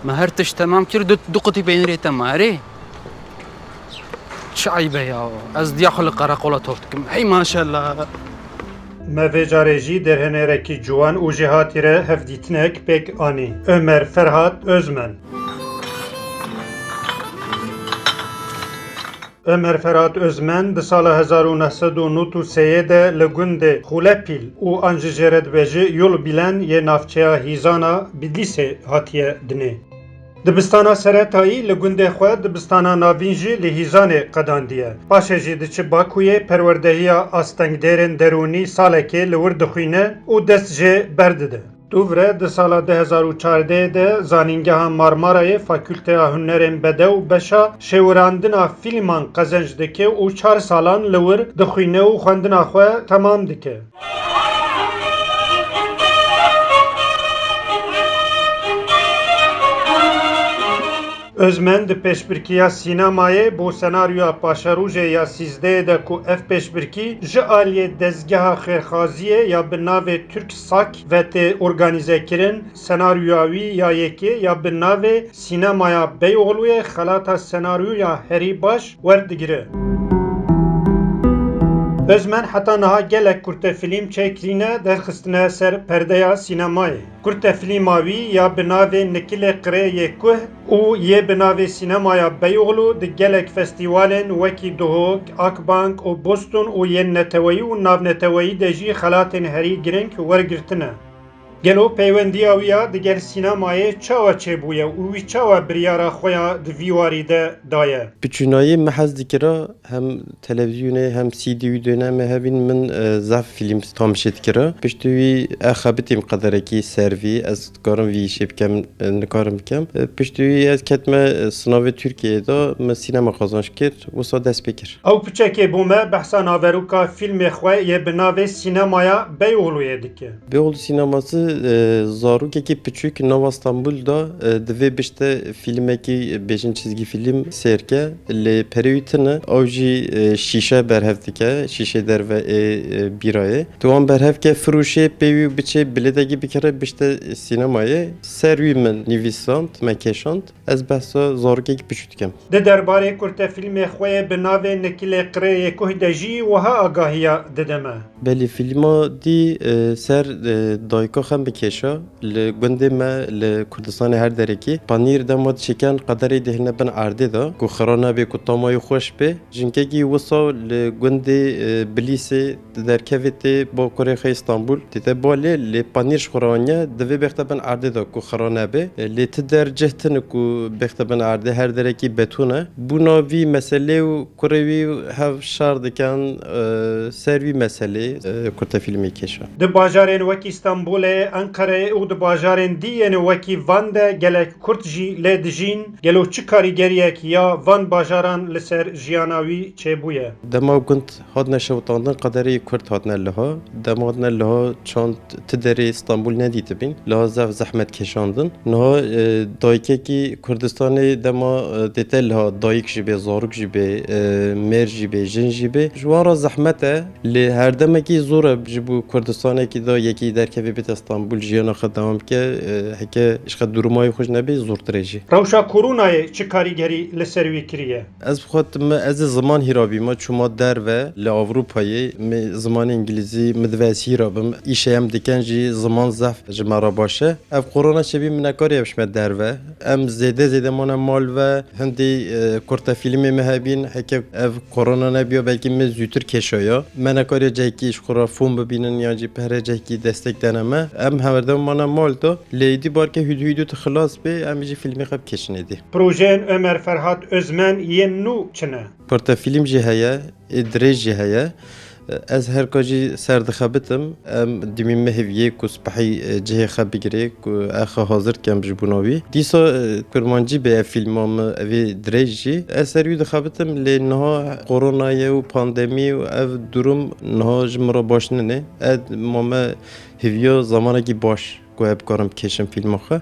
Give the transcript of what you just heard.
ما هر تش تمام کرد دو قطی بینری تماری چه عیبه یا از دیاخل قراقولا توفتکم هی ماشاءالله Mevêcarêjî derhenerekî ciwan û jêhatî re hevdîtinek pêk anî. Ömer Ferhat Özmen. Ömer Ferhat Özmen di sala 1993 de li gundê Xulepîl û an ji jê re dibêje yol bîlen yê navçeya Hîzana Bidlîsê hatiye dinê. Dibistana seretayî li gundê xwe dibistana navîn jî li Hîzanê qedandiye. Paşê jî diçi Bakûyê perwerdehiya astengderên derûnî salekê li wir dixwîne û dest jê berdide. Duvre di sala 2014 de zanîngeha Marmarayê Fakülteya Hunerên Bedew beşa şêwirandina fîlman qezenc dike û 4 salan li wir dixwîne û xwendina xwe temam dike. Özmen di pêşbirkiya sînemayê bo senaryoya Paşerûjê ya 13 de ku ev pêşbirkî ji aliyê dezgeha xêrxaziyê ya bi navê Türk Sak ve tê organîzekirin senaryoya wî ya yekê ya bi navê Sînemaya Beyoğlu'yê xelata senaryoya herî baş werdigire. Özmen heta niha gelek kurtefilm çêkirîne derxistine ser perdeya sînemayê. Kurtefilma wî ya bi navê Nikilê Qirêyê Kuh û yê bi navê Sînemaya Beyoğlu di gelek festîwalên wekî Duhok, Akbank û Boston û yên neteweyî û navneteweyî de jî xelatên herî giring wergirtine. Gelo peywendiya wî ya digel sînemayê çawa çêbûye û wî çawa biryara xwe ya di vî warî de daye? Piçûnayê me hez dikira hem televizyonê hem CD wîdyoyê me hevîn min zaf film tamişê dikira. Piştî wî xebitîm qederekî servî ez dikarim vî işê bikem nikarim bikem. Piştî wî ez ketme sınavê Tirkiyeyê da me sînema qazanç kir wisa dest pê kir. Ew piçekê bû me behsa naveroka fîlmê xwe yê bi navê Sînemaya Beyoğlu'yê dike. Beyoğlu sineması zarokekî piçûk Nova İstanbul'da divê bişte filmekî bêjin çizgi film sêrke lê perîwî tune ew jî şîşe berhev dike şîşê derveê bîrayê. Di wan berhevke firûşê pêwî biçe bilêdekî bikire bişte sînemayê ser wî min nivîsand me kêşand ez behsa zarokekî piçûk dikim. Di derbarê kurtefilmê xwe yê bi navê Nikilê Qirêyê Kuh de jî wiha agahiya dide me. Belê filma dî ser dayika xem bikêşa li gundê me li Kurdistanê her derekî panîr dema çêken qederê dihîne bin erdê da ku xira nebe ku tamayê xweş bê jinkekî wisa li gundê Bilîsê di derkevê tê Bakurê İstanbul dîte balê lê panîr ji xuraniye divê bexte bin erdê da ku xira nebe lê ti dercih tune ku bexte bin erdê her derekî betûne bûna vî meselê û kurê wî hev şer dikin ser vî meselê kurtefilmê kêşa. Di bajarên wekî İstanbulê, Enqereyê û di bajarên dîyên wekî Van de gelek Kurd jî lê dijîn gelo çi karîgeriyek ya van bajaran li ser jiyana wî çêbûye? Dema gund hatine şewitandin qederê Kurd hatine liha dema hatine liha çand ti derê İstanbul nedîtibîn liha zev zehmet kêşandin niha dayikekî Kurdistanê dema dête liha dayik jî bê zarok jî bê mêr jî bê jin jî bê ji wan re zehmet e lê her demekî zor e ji bo Kurdistanekî da yekî derkevê bête İstanbul jiyana xwe dewam bike heke ji xwe durumayê xwe nebê zortir jî. Rewşa Koronayê çi karîgerî li ser wî kiriye? Ez bixwatim ez ê ziman hîrabîme çûma derve li Avrupayê me zimanê İngilîzî min divê ez hîrabim îşê em dikin jî ziman zef ji me re baş e. Ev korona çêbî min nekariye bişme derve em zêde mane mal ve hindî kurtefilmê me hebîn heke ev korona nebiya belkî me zûtir kêşaya me nekariye cehekî ji xwe re fûm bibînin yan jî pere cehekî destek deneme em heverdem mane mal da lê dî barke hûdû tu xilas bê em jî filmê xwe bikêşinê dî. Projeyên Ömer Ferhat Özmen yên nû çi ne? Portefilm jî heye, dirêj jî heye. Ez herka jî serdixebitim em dimîn me heviyê ku spehî cihê xwe bigire ku ez xwe hazir dikim ji bûna wî. Dîsa kurmancî bê ev filma me evê dirêj jî ez ser wî dixebitim lê niha koronayê û pandemî û ev durum niha ji min re baş nine. Ez mame heviya zamanekî baş ku ev bikarim bikêşim filma xwe.